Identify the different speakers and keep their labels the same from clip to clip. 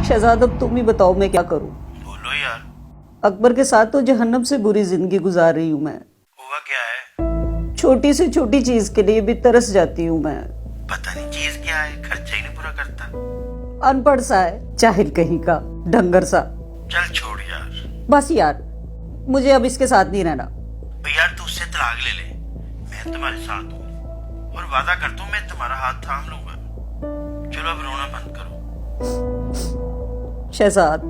Speaker 1: शहजाद अब तुम ही बताओ मैं क्या करूं।
Speaker 2: बोलो यार।
Speaker 1: अकबर के साथ तो जहन्नम से बुरी जिंदगी गुजार रही हूं मैं।
Speaker 2: हुआ क्या है?
Speaker 1: छोटी से छोटी चीज के लिए भी तरस जाती हूं मैं।
Speaker 2: पता नहीं चीज क्या है, खर्चा ही नहीं पूरा करता।
Speaker 1: अनपढ़ सा है, जाहिल कहीं का, ढंगर सा।
Speaker 2: चल छोड़ यार।
Speaker 1: बस यार, मुझे अब इसके साथ नहीं रहना।
Speaker 2: यार तू उससे तलाक ले ले, मैं तुम्हारे साथ हूँ और वादा करता हूँ मैं तुम्हारा हाथ थाम लूंगा। चलो अब रोना बंद करो।
Speaker 1: शहजाद,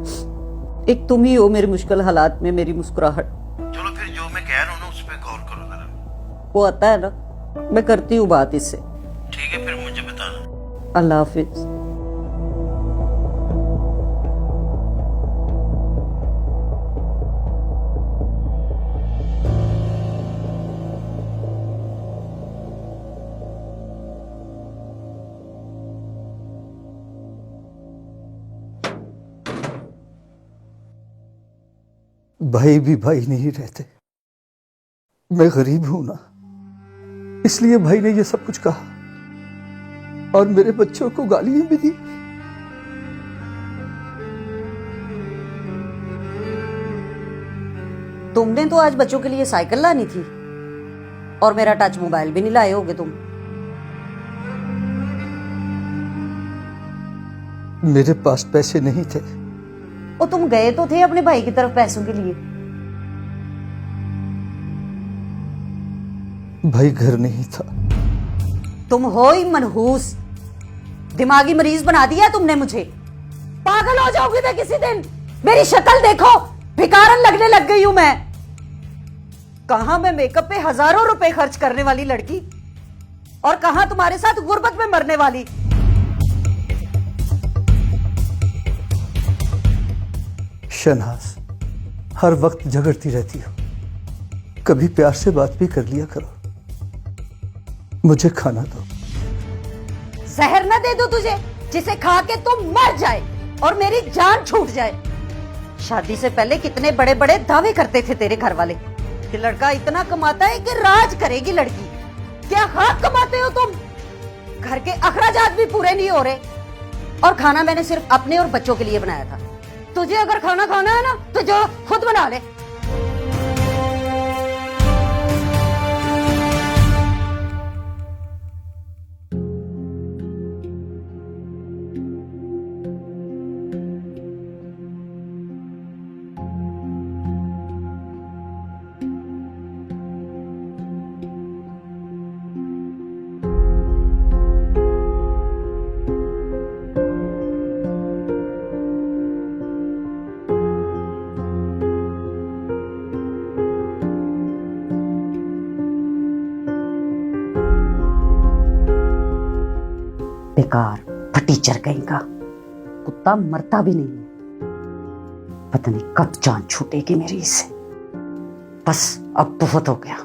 Speaker 1: एक तुम ही हो मेरे मुश्किल हालात में मेरी मुस्कुराहट।
Speaker 2: चलो फिर जो मैं कह रहा हूँ ना उस पर गौर करो जरा।
Speaker 1: वो आता है ना, मैं करती हूँ बात इससे।
Speaker 2: ठीक है, फिर मुझे बताना।
Speaker 1: अल्लाह हाफिज।
Speaker 3: भाई भी भाई नहीं रहते। मैं गरीब हूं ना, इसलिए भाई ने ये सब कुछ कहा और मेरे बच्चों को गालियां भी दी।
Speaker 1: तुमने तो आज बच्चों के लिए साइकिल लानी थी और मेरा टच मोबाइल भी नहीं लाए होगे तुम।
Speaker 3: मेरे पास पैसे नहीं थे।
Speaker 1: और तुम गए तो थे अपने भाई की तरफ पैसों के लिए।
Speaker 3: भाई घर नहीं था।
Speaker 1: तुम हो ही मनहूस, दिमागी मरीज बना दिया तुमने मुझे। पागल हो जाओगी मैं किसी दिन। मेरी शक्ल देखो, भिखारन लगने लग गई हूं मैं। कहां मैं मेकअप पे हजारों रुपए खर्च करने वाली लड़की और कहां तुम्हारे साथ गुर्बत में मरने वाली।
Speaker 3: शहनाज, हर वक्त झगड़ती रहती हो, कभी प्यार से बात भी कर लिया करो। मुझे खाना दो।
Speaker 1: जहर न दे दो तुझे जिसे खा के तुम मर जाए और मेरी जान छूट जाए। शादी से पहले कितने बड़े बड़े दावे करते थे तेरे घर वाले कि लड़का इतना कमाता है कि राज करेगी लड़की। क्या हाथ कमाते हो तुम? घर के अखराजात भी पूरे नहीं हो रहे और खाना मैंने सिर्फ अपने और बच्चों के लिए बनाया था। तुझे अगर खाना खाना है ना तो जो खुद बना ले। बेकार फटीचर कहीं का, कुत्ता मरता भी नहीं है। पता नहीं कब जान छूटेगी मेरी इससे। बस अब बहुत हो गया।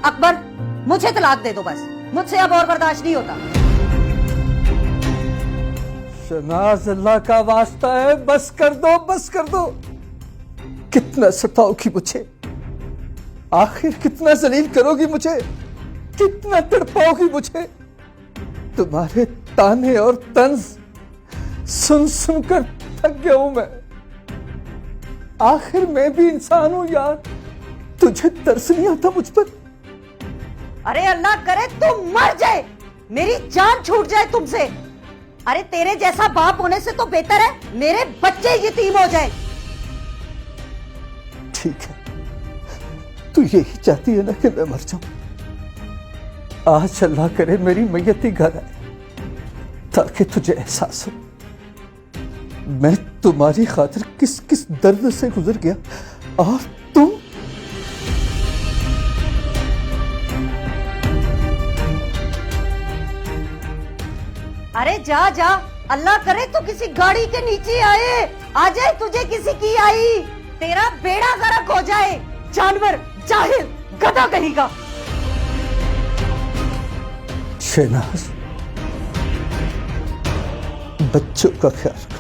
Speaker 1: अकबर, मुझे तलाक दे दो बस। मुझसे अब और बर्दाश्त नहीं होता।
Speaker 3: शहनाज, अल्लाह का वास्ता है, बस कर दो, बस कर दो। कितना सताओगी मुझे? आखिर कितना जलील करोगी मुझे? कितना तड़पाओगी मुझे? तुम्हारे ताने और तंज सुन सुनकर थक गया हूं मैं। आखिर मैं भी इंसान हूं यार, तुझे तरस नहीं आता मुझ पर?
Speaker 1: अरे अल्लाह करे तुम मर जाए, मेरी जान छूट जाए तुमसे। अरे तेरे जैसा बाप होने से तो बेहतर है मेरे बच्चे यतीम हो जाए।
Speaker 3: ठीक है, तू यही चाहती है ना कि मैं मर जाऊं? आज अल्लाह करे मेरी मैयत ही घर आए ताकि तुझे एहसास हो मैं तुम्हारी खातिर किस किस दर्द से गुजर गया और तुम।
Speaker 1: अरे जा जा, अल्लाह करे तो किसी गाड़ी के नीचे आए, आ जाए तुझे किसी की आई, तेरा बेड़ा गर्क हो जाए। जानवर, जाहिल, गधा कहीं का।
Speaker 3: शहनाज, बच्चों का ख्याल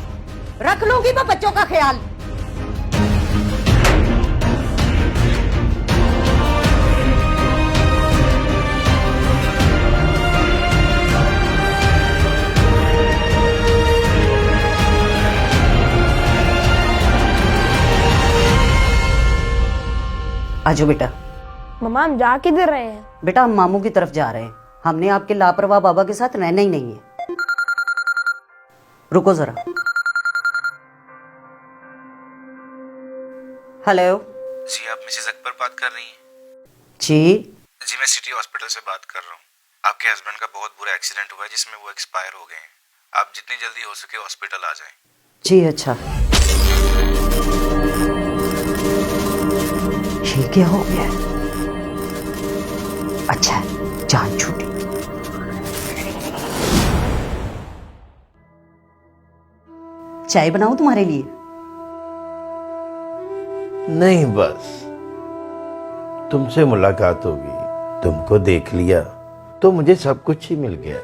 Speaker 1: रख लूंगी मैं बच्चों का ख्याल। आजो बेटा।
Speaker 4: मम्मा हम जा किधर रहे हैं?
Speaker 1: बेटा हम मामू की तरफ जा रहे हैं। हमने आपके लापरवाह बाबा के साथ रहना ही नहीं है। रुको जरा। हेलो
Speaker 5: जी, आप मिसेस अकबर बात कर रही हैं?
Speaker 1: जी।
Speaker 5: जी, मैं सिटी हॉस्पिटल से बात कर रहा हूँ। आपके हस्बैंड का बहुत बुरा एक्सीडेंट हुआ है जिसमें वो एक्सपायर हो गए हैं। आप जितनी जल्दी हो सके हॉस्पिटल आ जाएं।
Speaker 1: जी अच्छा। ये क्या हो गया? अच्छा जान छूटी। चाय बनाऊं तुम्हारे लिए?
Speaker 2: नहीं, बस तुमसे मुलाकात होगी, तुमको देख लिया तो मुझे सब कुछ ही मिल गया।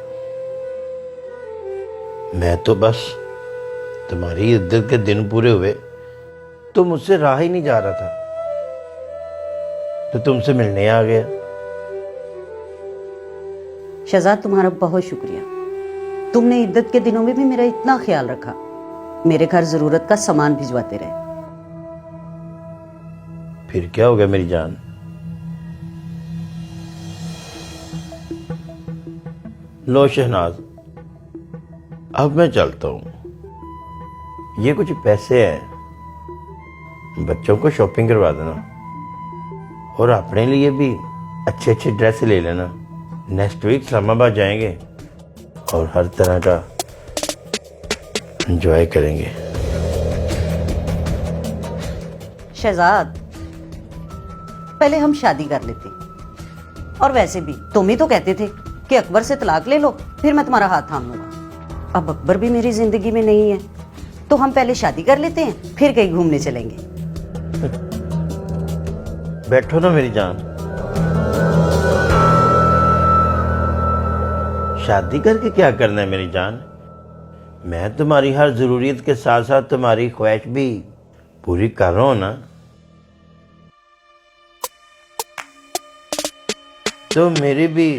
Speaker 2: मैं तो बस तुम्हारी इज्जत के दिन पूरे हुए तो मुझसे रहा ही नहीं जा रहा था, तो तुमसे मिलने आ गया।
Speaker 1: शहजाद तुम्हारा बहुत शुक्रिया। तुमने इद्दत के दिनों में भी मेरा इतना ख्याल रखा, मेरे घर जरूरत का सामान भिजवाते रहे।
Speaker 2: फिर क्या हो गया मेरी जान? लो शहनाज, अब मैं चलता हूं। ये कुछ पैसे हैं, बच्चों को शॉपिंग करवा देना और अपने लिए भी अच्छे अच्छे ड्रेस ले लेना। नेक्स्ट वीक इस्लामाबाद जाएंगे और हर तरह का एंजॉय करेंगे।
Speaker 1: शहजाद पहले हम शादी कर लेते, और वैसे भी तुम ही तो कहते थे कि अकबर से तलाक ले लो फिर मैं तुम्हारा हाथ थाम लूंगा। अब अकबर भी मेरी जिंदगी में नहीं है, तो हम पहले शादी कर लेते हैं फिर कहीं घूमने चलेंगे।
Speaker 2: बैठो ना मेरी जान। शादी करके क्या करना है मेरी जान? मैं तुम्हारी हर जरूरियत के साथ साथ तुम्हारी ख्वाहिश भी पूरी कर रहा हूं ना। तो मेरी भी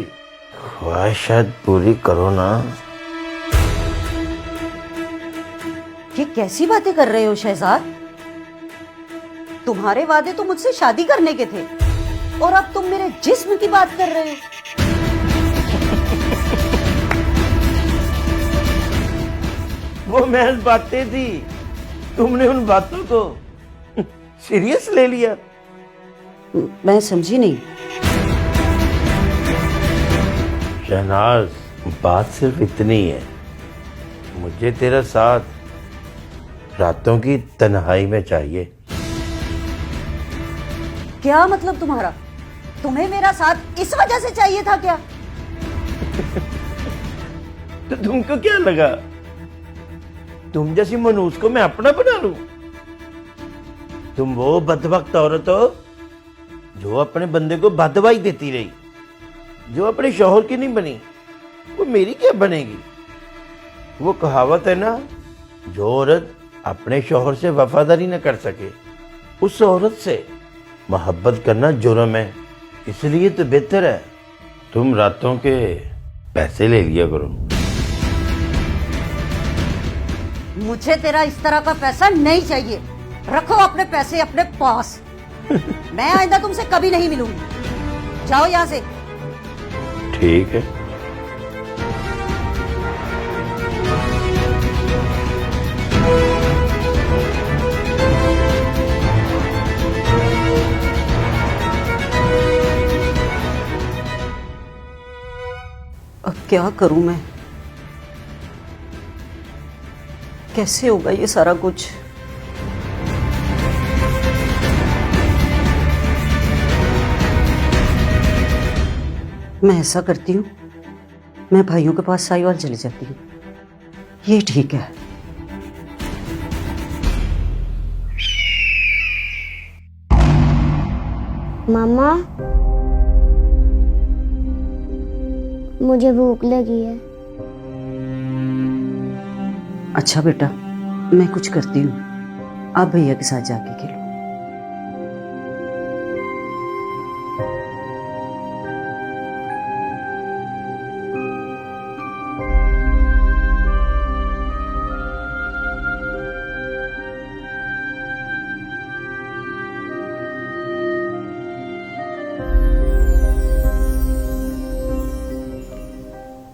Speaker 2: ख्वाहिशात पूरी करो ना।
Speaker 1: ये कैसी बातें कर रहे हो शहजाद? तुम्हारे वादे तो मुझसे शादी करने के थे और अब तुम मेरे जिस्म की बात कर रहे हो।
Speaker 2: वो महज बातें थी, तुमने उन बातों को सीरियस ले लिया।
Speaker 1: मैं समझी नहीं।
Speaker 2: शहनाज, बात सिर्फ इतनी है, मुझे तेरा साथ रातों की तन्हाई में चाहिए।
Speaker 1: क्या मतलब तुम्हारा? तुम्हें मेरा साथ इस वजह से चाहिए था क्या?
Speaker 2: तो तुमको क्या लगा तुम जैसी मनूस को मैं अपना बना लूं? तुम वो बदबख्त औरत हो जो अपने बंदे को बदवाई देती रही, जो अपने शौहर की नहीं बनी, वो मेरी क्या बनेगी? वो कहावत है ना, जो औरत अपने शौहर से वफादारी न कर सके उस औरत से मोहब्बत करना जुर्म है। इसलिए तो बेहतर है तुम रातों के पैसे ले लिया करो।
Speaker 1: मुझे तेरा इस तरह का पैसा नहीं चाहिए। रखो अपने पैसे अपने पास। मैं आइंदा तुमसे कभी नहीं मिलूंगी। जाओ यहां से।
Speaker 2: ठीक है।
Speaker 1: अब क्या करूं मैं? कैसे होगा ये सारा कुछ? मैं ऐसा करती हूँ, मैं भाइयों के पास साहिवाल चली जाती हूँ। ये ठीक है।
Speaker 4: मामा मुझे भूख लगी है।
Speaker 1: अच्छा बेटा, मैं कुछ करती हूँ, आप भैया के साथ जाके खेलो।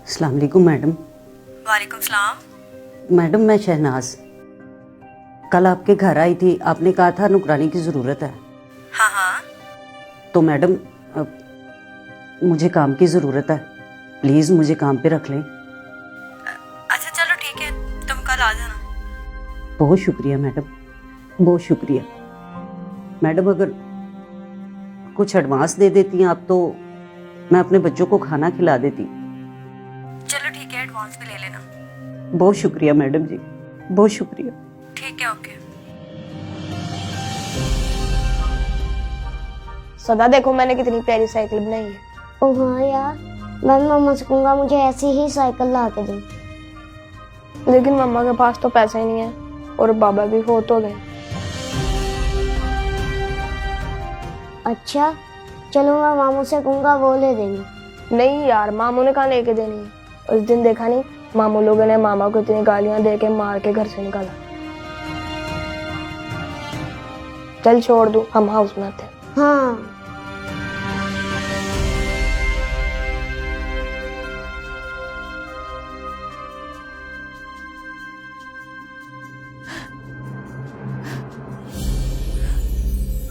Speaker 1: अस्सलाम वालेकुम मैडम।
Speaker 6: वालेकुम सलाम।
Speaker 1: मैडम मैं शहनाज कल आपके घर आई थी, आपने कहा था नुकरानी की ज़रूरत है।
Speaker 6: हाँ हाँ,
Speaker 1: तो मैडम मुझे काम की ज़रूरत है, प्लीज़ मुझे काम पे रख लें।
Speaker 6: अच्छा चलो ठीक है, तुम कल आ जाना।
Speaker 1: बहुत शुक्रिया मैडम, बहुत शुक्रिया। मैडम अगर कुछ एडवांस दे देती हैं आप तो मैं अपने बच्चों को खाना खिला देती।
Speaker 6: चलो ठीक है, एडवांस भी ले लेना।
Speaker 1: बहुत शुक्रिया मैडम जी, बहुत शुक्रिया।
Speaker 6: ठीक है, ओके।
Speaker 4: सदा देखो मैंने कितनी प्यारी साइकिल बनाई है। ओ हाँ यार, मैं मम्मा से कहूंगा मुझे ऐसी ही साइकिल ला के दो। लेकिन मम्मा के पास तो पैसा ही नहीं है और बाबा भी फोत हो गए। अच्छा चलो मैं मामू से कहूंगा वो ले देंगे। नहीं यार, मामू ने कहाँ लेके देनी है। उस दिन देखा नहीं, मामू लोगों ने मामा को इतनी गालियां दे के मार के घर से निकाला। चल छोड़ दो, हम हाउस बनाते हैं। हाँ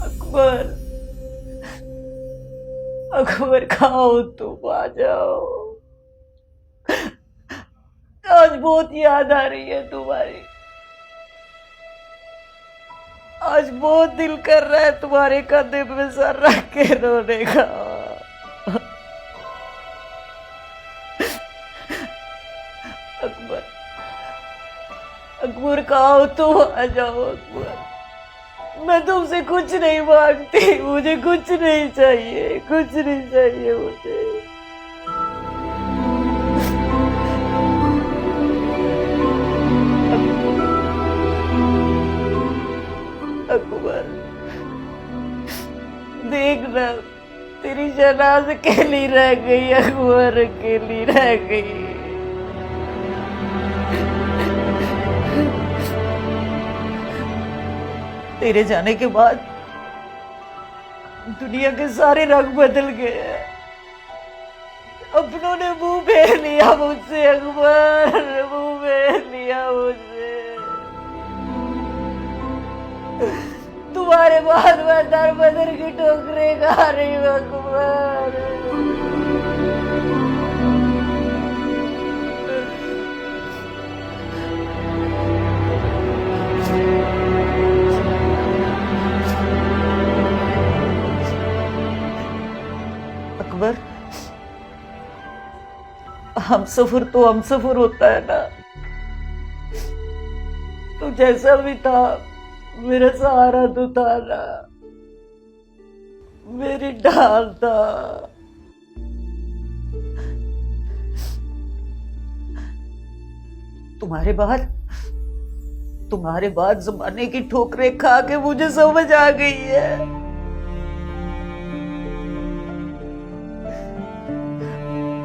Speaker 6: अकबर, अकबर कहाँ हो तुम? आ जाओ, आज बहुत याद आ रही है तुम्हारी। आज बहुत दिल कर रहा है तुम्हारे कंधे पे सर रख के रोने का। अकबर, अकबर कहाँ हो तुम? आ जाओ अकबर, मैं तुमसे कुछ नहीं मांगती, मुझे कुछ नहीं चाहिए, कुछ नहीं चाहिए मुझे। अकबर देखना, तेरी शहनाज अकेली रह गई। अकबर अकेली रह गई। तेरे जाने के बाद दुनिया के सारे रंग बदल गए। अपनों ने मुंह फेर लिया मुझसे। अकबर, मुंह फेर लिया मुझसे। तुम्हारे बाद मैं दर बदर की ठोकरे खा रही हूँ। अकबर, अकबर, हम सफर तो हम सफर होता है ना। तो जैसा भी था मेरा सहारा तो था ना, मेरी ढाल था। तुम्हारे बाद जमाने की ठोकरें खा के मुझे समझ आ गई है।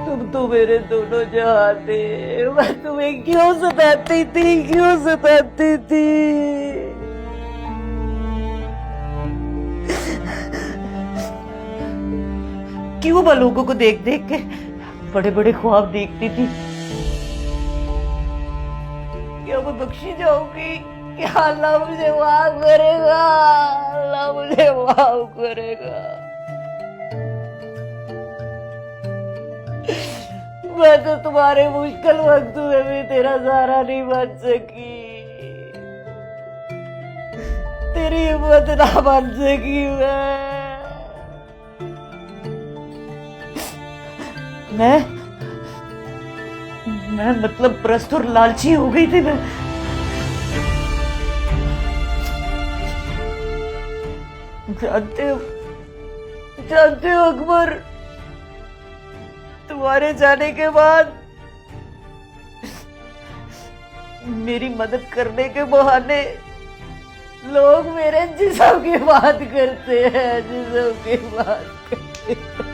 Speaker 6: तुम तो मेरे दोनों जहां थे। मैं तुम्हें क्यों सताती थी, क्यों सताती थी? क्यों मैं लोगों को देख देख के बड़े बड़े ख्वाब देखती थी? क्या मैं बख्शी जाऊंगी? क्या अल्लाह मुझे माफ करेगा? अल्लाह मुझे माफ करेगा? मैं तो तुम्हारे मुश्किल वक्त में भी तेरा सहारा नहीं बन सकी, तेरी हिम्मत ना बन सकी। मैं मतलब प्रस्त और लालची हो गई थी। मैं जानते हो अकबर, तुम्हारे जाने के बाद मेरी मदद करने के बहाने लोग मेरे जिस्म की बात करते हैं, जिस्म की बात करते हैं।